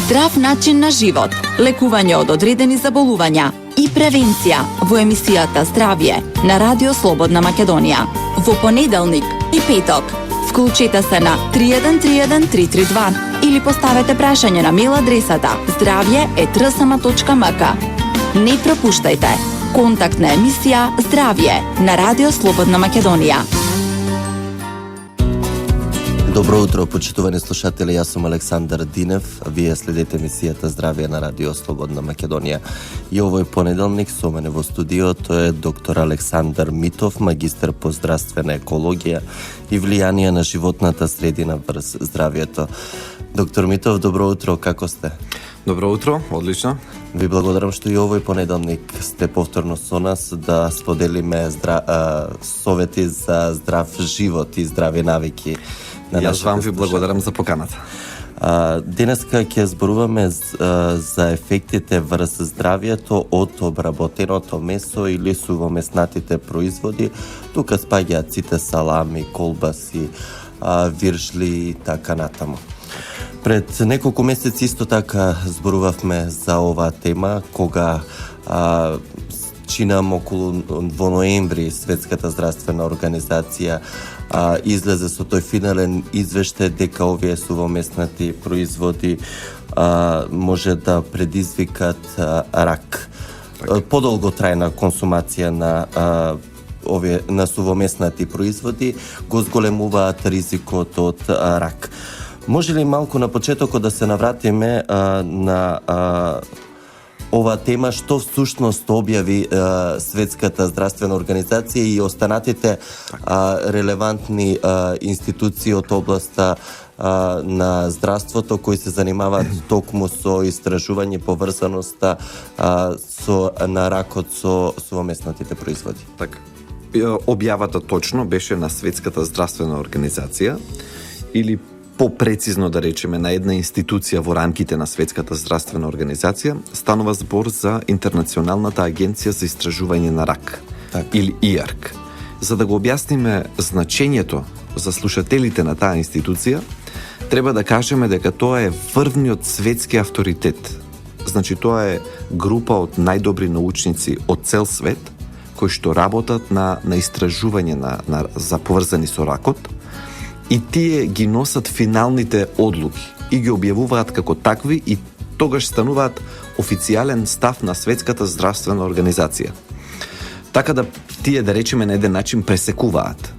Здрав начин на живот, лекување од одредени заболувања и превенција во емисијата Здравје на Радио Слободна Македонија. Во понеделник и петок вклучете се на 3131 332 или поставете прашање на мејл адресата zdravje@rsm.mk. Не пропуштајте контактна емисија Здравје на Радио Слободна Македонија. Добро утро, почитувани слушатели, јас сум Александар Динев, вие следите емисијата Здравје на Радио Слободна Македонија. И овој понеделник со мене во студиото е доктор Александар Митов, магистар по здравствена екологија и влијание на животната средина врз здравјето. Доктор Митов, добро утро, како сте? Добро утро, одлично. Ви благодарам што и овој понеделник сте повторно со нас да споделиме совети за здрав живот и здрави навики. Јас вам ви благодарам за поканата. Денеска ќе зборуваме за ефектите врз здравјето од обработеното месо или сувомеснатите производи. Тука спаѓаат сите салами, колбаси, виршли и така натаму. Пред неколку месеци исто така зборувавме за оваа тема, кога чинам околу во ноември Светската здравствена организација излезе со тој финален извештај дека овие сувомеснати производи може да предизвикат рак. Подолготрајна консумација на сувомеснати производи го зголемуваат ризикот од рак. Може ли малку на почетокот да се навратиме на оваа тема, што всушност објави Светската здравствена организација и останатите релевантни институции од областа на здравството кои се занимаваат токму со истражување поврзаноста на ракот со сувомеснатите производи? Така. Објавата точно беше на Светската здравствена организација или попрецизно да речеме на една институција во рамките на Светската здравствена организација, станува збор за Интернационалната агенција за истражување на рак, или ИАРК. За да го објасниме значењето за слушателите на таа институција, треба да кажеме дека тоа е врвниот светски авторитет. Значи, тоа е група од најдобри научници од цел свет, кои што работат на истражување за поврзани со ракот, и тие ги носат финалните одлуки и ги објавуваат како такви и тогаш стануваат официјален став на Светската здравствена организација. Така да тие, да речеме, на еден начин пресекуваат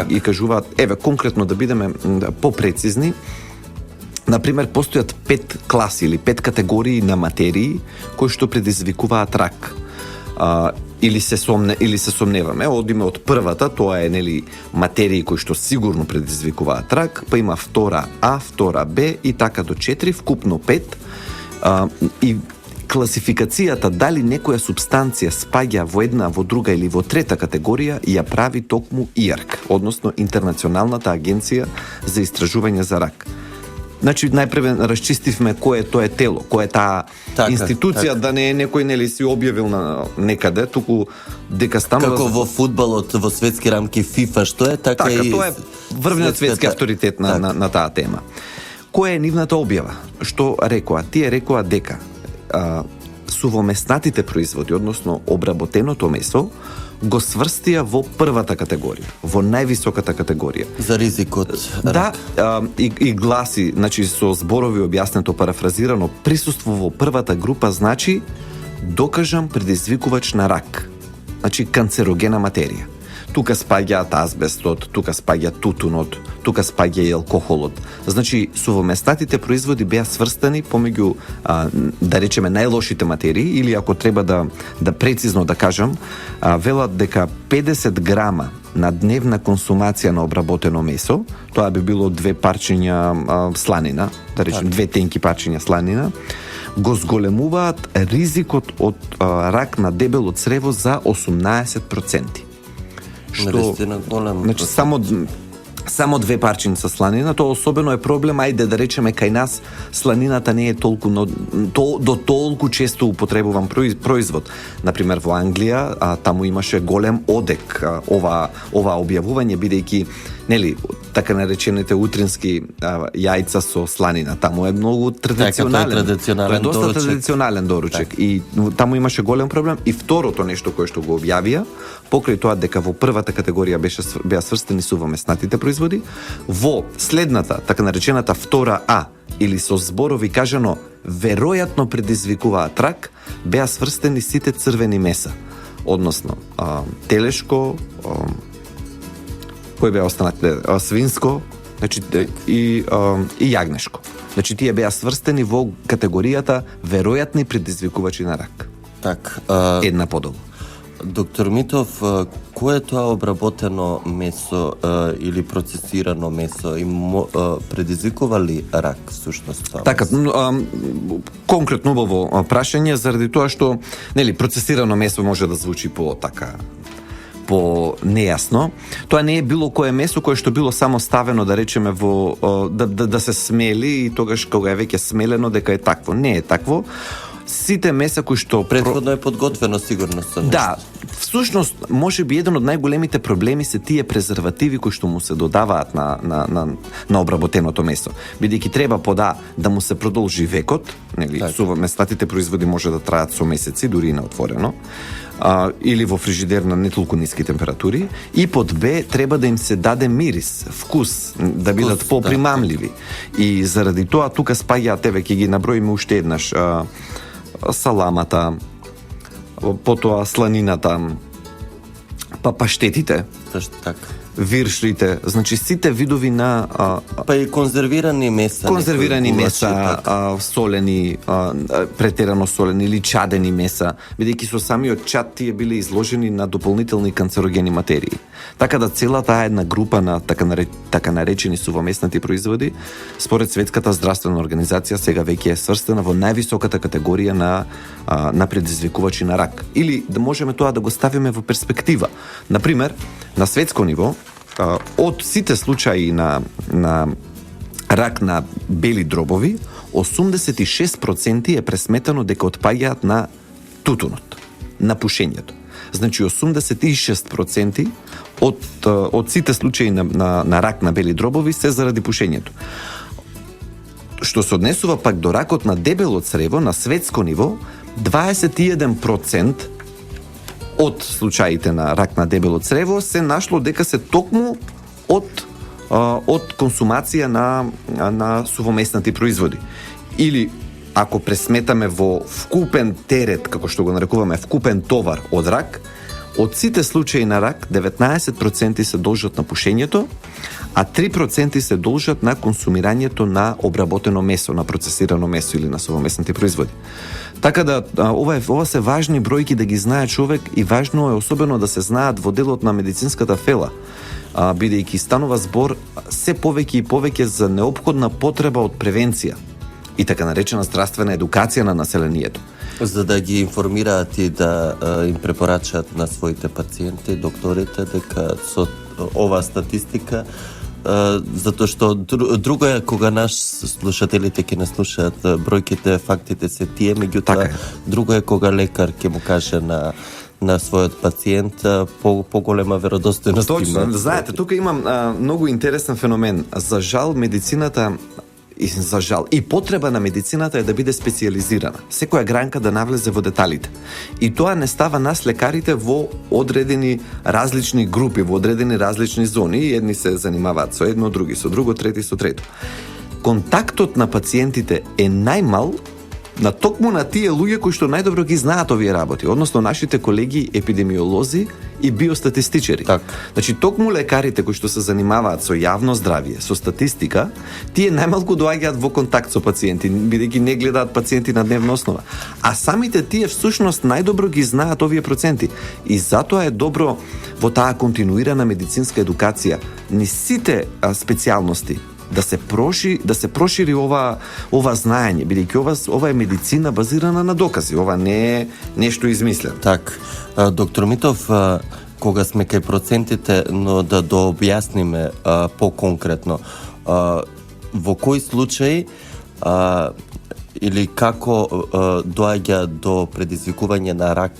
и кажуваат, еве, конкретно да бидеме попрецизни, например, постојат 5 класи или 5 категории на материи кои што предизвикуваат рак. Или се сомневаме, одиме од првата, тоа е материи кои што сигурно предизвикуваат рак, па има втора А, втора Б и така до 4, вкупно 5. И класификацијата дали некоја субстанција спаѓа во една, во друга или во трета категорија ја прави токму ИАРК, односно Интернационалната агенција за истражување за рак. Значи, најпрвен расчистивме кој е тоа тело, кој е таа институција, да не е некој си објавил на некаде, туку дека станува... Како во фудбалот, во светски рамки FIFA, што е, така и... Тоа е врвниот светски авторитет на таа тема. Која е нивната објава? Што рекоа? Тие рекоа дека сувомеснатите производи, односно обработеното месо, го сврстија во првата категорија, во највисоката категорија. За ризикот. Да, и гласи, значи со зборови објаснето, парафразирано, присуство во првата група значи докажан предизвикувач на рак. Значи канцерогена материја. Тука спаѓаат азбестот, тука спаѓа тутунот, тука спаѓа и алкохолот. Значи, сувомеснатите производи беа сврстани помеѓу, да речеме, најлошите материи, или ако треба да прецизно да кажам, велат дека 50 грама на дневна консумација на обработено месо, тоа би било 2 парчиња сланина, да речем 2 тенки парчиња сланина, го зголемуваат ризикот од рак на дебело црево за 18%. Што, голем, значи, само само 2 парчиња сланина, тоа особено е проблем, ајде да речеме кај нас сланината не е толку до толку често употребуван производ. Например во Англија, таму имаше голем одек ова објавување, бидејќи нели така наречените утрински јајца со сланина, таму е многу традиционален. Тоа е доста традиционален доручек и таму имаше голем проблем. И второто нешто кое што го објавија, покрај тоа дека во првата категорија беа сврстени сувомеснатите производи, во следната, така наречената втора А, или со зборови кажано веројатно предизвикуваат рак, беа сврстени сите црвени меса, односно телешко, кој беа останатите, свинско, значи и јагнешко. Значи тие беа сврстени во категоријата веројатни предизвикувачи на рак. Так, една подолу. Доктор Митов, кое е тоа обработено месо или процесирано месо и предизвикува ли рак всушност тоа? Така, конкретно убаво прашање, заради тоа што нели процесирано месо може да звучи по нејасно. Тоа не е било кое месо кое што било само ставено, да речеме, во да се смели и тогаш кога е веќе смелено дека е такво. Не е такво. Сите меса кои што претходно е подготвено сигурно со нешто. Да, всушност можеби еден од најголемите проблеми се тие презервативи кои што му се додаваат на обработеното месо. Бидејќи треба да му се продолжи векот, нели, сувомеснатите производи може да траат со месеци, дури и на отворено, или во фрижидер на не толку ниски температури, и под Б треба да им се даде мирис, вкус, да бидат попримамливи. И заради тоа тука спаѓаат, еве ќе ги наброиме уште еднаш, саламата, потоа сланината, паштетите, така, виршлите, значи сите видови на па и конзервирани меса, солени, претерано солени или чадени меса, бидејќи со самиот чад тие биле изложени на дополнителни канцерогени материи. Така да целата една група на така наречени сувомеснати производи, според Светската здравствена организација, сега веќе е сврстена во највисоката категорија на предизвикувачи на рак. Или да можеме тоа да го ставиме во перспектива. Например, на светско ниво, од сите случаи на рак на бели дробови, 86% е пресметано дека отпаѓаат на тутунот, на пушењето. Значи 86% од сите случаи на рак на бели дробови се заради пушењето. Што се однесува пак до ракот на дебело црево, на светско ниво, 21% од случаите на рак на дебело црево се нашло дека се токму од консумација на сувомеснати производи. Или ако пресметаме во вкупен терет, како што го нарекуваме вкупен товар од рак, од сите случаи на рак 19% се должат на пушењето, а 3% се должат на консумирањето на обработено месо, на процесирано месо или на сувомеснати производи. Така да, ова се важни бројки да ги знае човек и важно е особено да се знаат во делот на медицинската фела, бидејќи станува збор се повеќе и повеќе за неопходна потреба од превенција и така наречена здравствена едукација на населението. За да ги информираат и да им препорачаат на своите пациенти, докторите, дека со оваа статистика, затоа што друго е кога наш слушателите ќе не слушаат бројките, фактите се тие, меѓутоа друго е кога лекар ќе му каже на својот пациент поголема веродостојност. Точно, знаете, тука имам многу интересен феномен. За жал медицината и потреба на медицината е да биде специализирана. Секоја гранка да навлезе во деталите. И тоа не става нас лекарите во одредени различни групи, во одредени различни зони. Едни се занимаваат со едно, други со друго, трети со трето. Контактот на пациентите е најмал на токму на тие луѓе кои што најдобро ги знаат овие работи, односно нашите колеги епидемиолози и биостатистичари. Значи, токму лекарите кои што се занимаваат со јавно здравје, со статистика, тие најмалку доаѓаат во контакт со пациенти, бидејќи не гледаат пациенти на дневна основа. А самите тие всушност најдобро ги знаат овие проценти. И затоа е добро во таа континуирана медицинска едукација низ сите специјалности да се прошири ова знаење, бидејќи ова е медицина базирана на докази, ова не е нешто измислено. Так, доктор Митов, кога сме кај процентите, но да дообјасниме поконкретно. Во кој случај или како доаѓа до предизвикување на рак,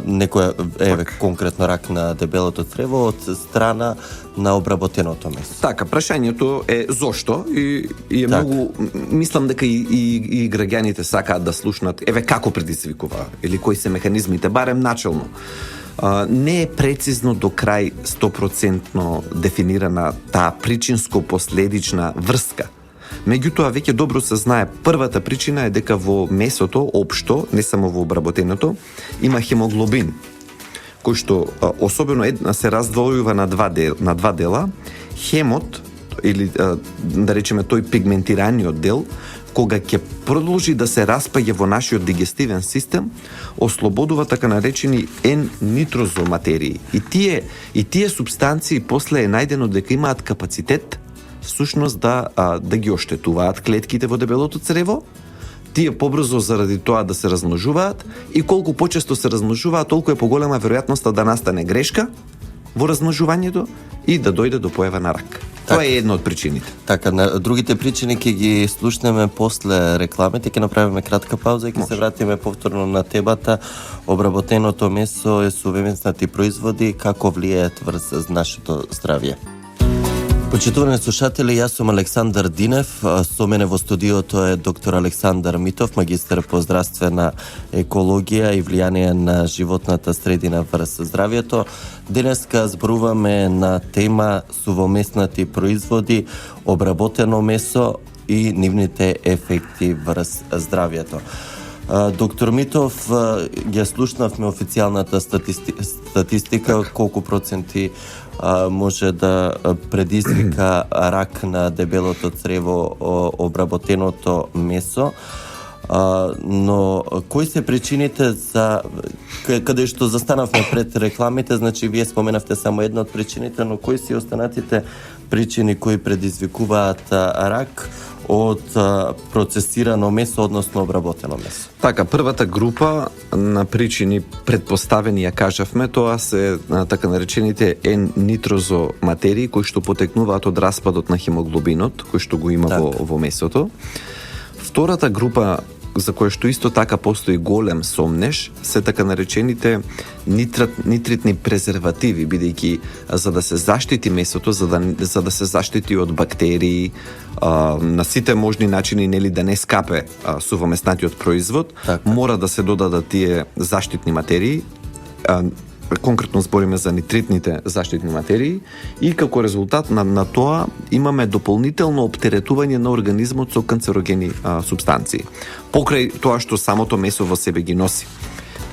некоја конкретно рак на дебелото црево од страна на обработеното месо? Така, прашањето е зошто и е многу, мислам дека и граѓаните сакаат да слушнат како предизвикува или кои се механизмите, барем начелно. Не е прецизно до крај 100% дефинирана таа причинско-последична врска. Меѓутоа, веќе добро се знае, првата причина е дека во месото, општо, не само во обработеното, има хемоглобин, кој што особено се раздвојува на два дела. Хемот, или да речеме тој пигментираниот дел, кога ќе продолжи да се распаѓа во нашиот дигестивен систем, ослободува така наречени N-нитрозоматерии. И тие субстанции после е најдено дека имаат капацитет всушност да ги оштетуваат клетките во дебелото црево, тие побрзо заради тоа да се размножуваат и колку почесто се размножуваат, толку е поголема веројатноста да настане грешка во размножувањето и да дојде до појава на рак. Тоа е една од причините. Така, на другите причини ќе ги слушнеме после рекламите, ќе направиме кратка пауза и ќе се вратиме повторно на темата обработеното месо и сувреместни производи, како влијаат врз нашето здравје. Почитувани слушатели, јас сум Александар Динев, со мене во студиото е доктор Александар Митов, магистар по здравствена екологија и влијание на животната средина врз здравјето. Денеска зборуваме на тема сувоместнати производи, обработено месо и нивните ефекти врз здравјето. Доктор Митов, ја слушнавме официјалната статистика, колку проценти може да предизвика рак на дебелото црево обработеното месо, но кои се причините за каде што застанавме пред рекламите, значи вие споменавте само една од причините, но кои се останатите причини кои предизвикуваат рак од процесирано месо, односно обработено месо? Така, првата група на причини предпоставени ја кажавме, тоа се така наречените N-нитрозоматерии кои што потекнуваат од распадот на хемоглобинот, кој што го има во месото. Втората група, за која што исто така постои голем сомнеж, се така наречените нитритни презервативи, бидејќи за да се заштити месото, за да се заштити од бактерии, на сите можни начини, нели, да не скапе сувоместнатиот производ, мора да се додадат тие заштитни материи, конкретно збориме за нитритните заштитни материи, и како резултат на тоа имаме дополнително оптеретување на организмот со канцерогени субстанции, покрај тоа што самото месо во себе ги носи.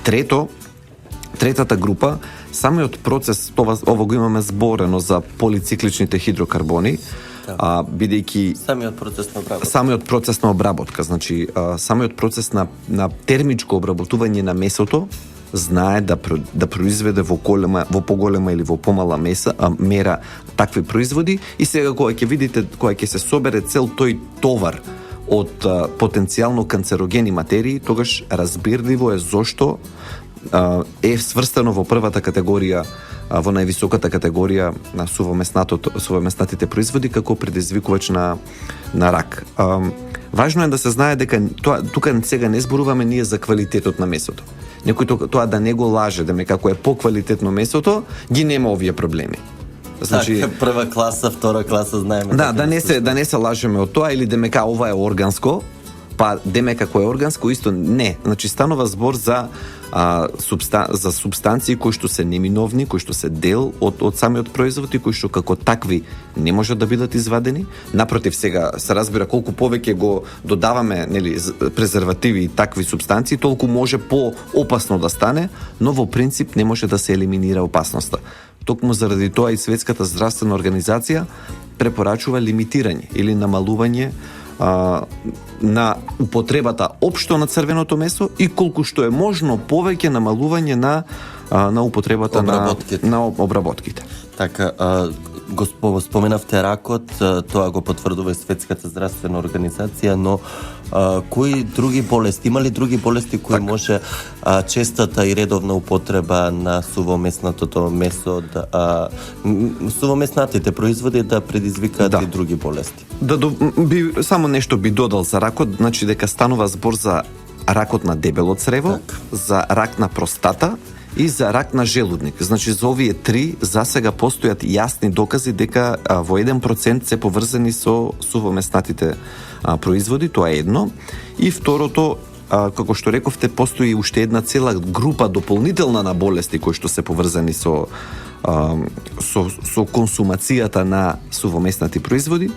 Третата група, самиот процес, ово го имаме зборено за полицикличните хидрокарбони, бидејќи самиот процес на обработка, значи самиот процес на термичко обработување на месото знае да произведе во поголема или во помала мера такви производи, и сега кога ќе видите, кога ќе се собере цел тој товар од потенцијално канцерогени материи, тогаш разбирливо е зошто е сврстено во првата категорија, во највисоката категорија на сувоместнатите производи како предизвикувач на рак. Важно е да се знае дека тука сега не зборуваме ние за квалитетот на месото. Некој тоа да не го лаже, да како е поквалитетно месото, ги нема овие проблеми. Значи, прва класа, втора класа знаеме. Да не се лажеме од тоа, или демека ова е органско, па демека кој е органско исто не. Значи станува збор за субстанции кои што се неминовни, кои што се дел од самиот производ и кои што како такви не можат да бидат извадени. Напротив, сега се разбира колку повеќе го додаваме, нели, презервативи и такви субстанции, толку може поопасно да стане, но во принцип не може да се елиминира опасноста. Токму заради тоа и Светската здравствена организација препорачува лимитирање или намалување на употребата општо на црвеното месо и колку што е можно повеќе намалување на употребата на обработките. Така, го споменавте ракот, тоа го потврдува и Светската здравствена организација, но кои други болести, има ли други болести кои може честата и редовна употреба на сувомеснатото месо, сувомеснатите производи да предизвикаат и други болести? Само нешто би додал за ракот, значи дека станува збор за ракот на дебело црево, за рак на простата и за рак на желудник. Значи за овие три засега постојат јасни докази дека во 1% се поврзани со сувомеснатите производи, тоа е едно. И второто, како што рековте, постои уште една цела група дополнителна на болести кои што се поврзани со консумацијата на сувомеснати производи.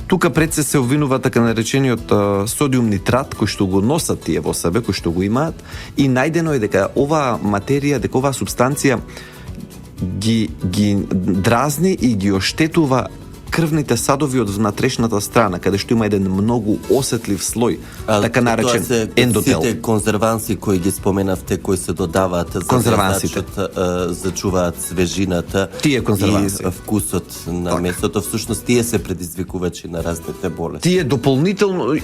Тука пред се обвинува така наречениот содиум нитрат, кој што го носат тие во себе, кој што го имаат, и најдено е дека оваа материја, дека оваа субстанција ги дразни и ги оштетува крвните садови од внатрешната страна, каде што има еден многу осетлив слој, така наречен ендотел. Сите конзерванси кои ги споменавте, кои се додаваат конзервансите, зачуваат свежината и вкусот на месото, всушност тие се предизвикувачи на разните болести. Тие дополнително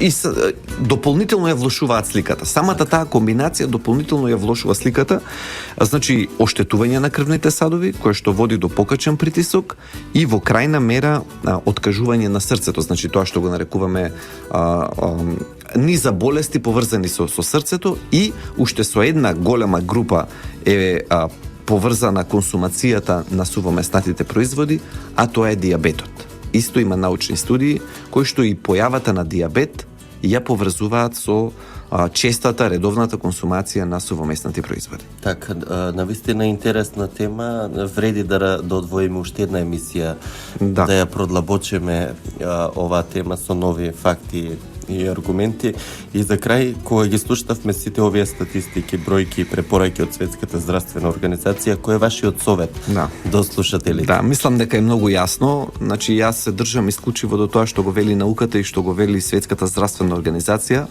ја влошуваат сликата. Самата таа комбинација дополнително ја влошува сликата, значи оштетување на крвните садови, кое што води до покачен притисок и во крајна мера откажување на срцето, значи тоа што го нарекуваме низа болести поврзани со срцето, и уште со една голема група е поврзана консумацијата на сувомеснатите производи, а тоа е дијабетот. Исто има научни студии кои што и појавата на дијабет ја поврзуваат со честата, редовната консумација на сувомеснати производи. Така, навистина интересна тема. Вреди да одвоиме уште една емисија, да ја продлабочиме оваа тема со нови факти и аргументи. И за крај, кога ги слушнавме сите овие статистики, бројки и препораки од Светската здравствена организација, кој е вашиот совет до слушателите? Да, мислам дека е многу јасно. Значи, јас се држам исклучиво до тоа што го вели науката и што го вели Светската здравствена организација,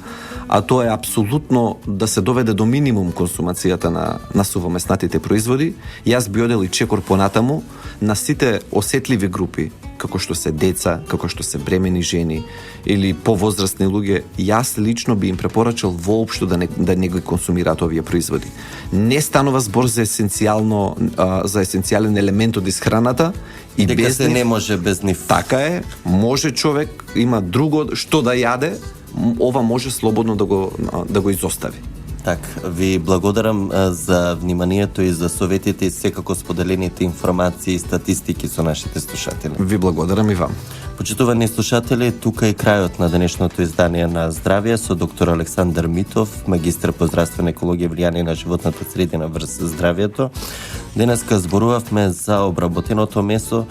а тоа е апсолутно да се доведе до минимум консумацијата на сувомеснатите производи. Јас би одел и чекор понатаму на сите осетливи групи, како што се деца, како што се бремени жени или повозрастни луѓе. Јас лично би им препорачал воопшто да не ги консумираат овие производи. Не станува збор за есенцијален елемент од исхраната и дека без се не може без нив. Така е, може човек има друго што да јаде, ова може слободно да го изостави. Так, ви благодарам за вниманието и за советите и секако споделените информации и статистики со нашите слушатели. Ви благодарам и вам. Почитувани слушатели, тука е крајот на денешното издание на Здравје со доктор Александар Митов, магистар по здравствена екологија и влијание на животната средина врз здравјето. Денеска зборувавме за обработеното месо,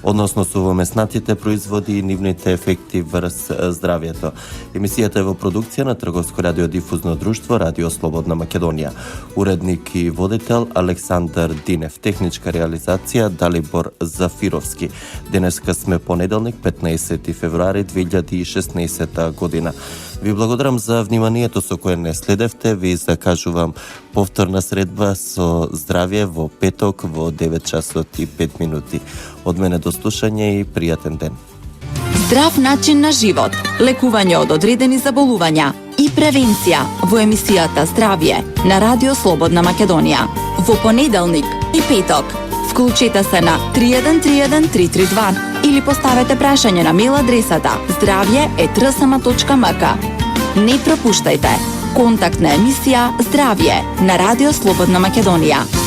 односно сувомеснатите производи и нивните ефекти врз здравјето. Емисијата е во продукција на Трговско радиодифузно друштво Радио Слободна Македонија. Уредник и водител Александар Динев. Техничка реализација Далибор Зафировски. Денеска сме понеделник, 15 февруари 2016 година. Ви благодарам за вниманието со кое не следевте. Ви закажувам повторна средба со Здравје во петок во 9 часот и 5 минути. Од мене до слушање и пријатен ден. Здрав начин на живот, лекување од одредени заболувања и превенција во емисијата Здравје на Радио Слободна Македонија. Во понеделник и петок. Вклучете се на 3131 332 или поставете прашање на мејл адресата zdravje@rsm.mk. Не пропуштајте. Контактна емисија Здравје на Радио Слободна Македонија.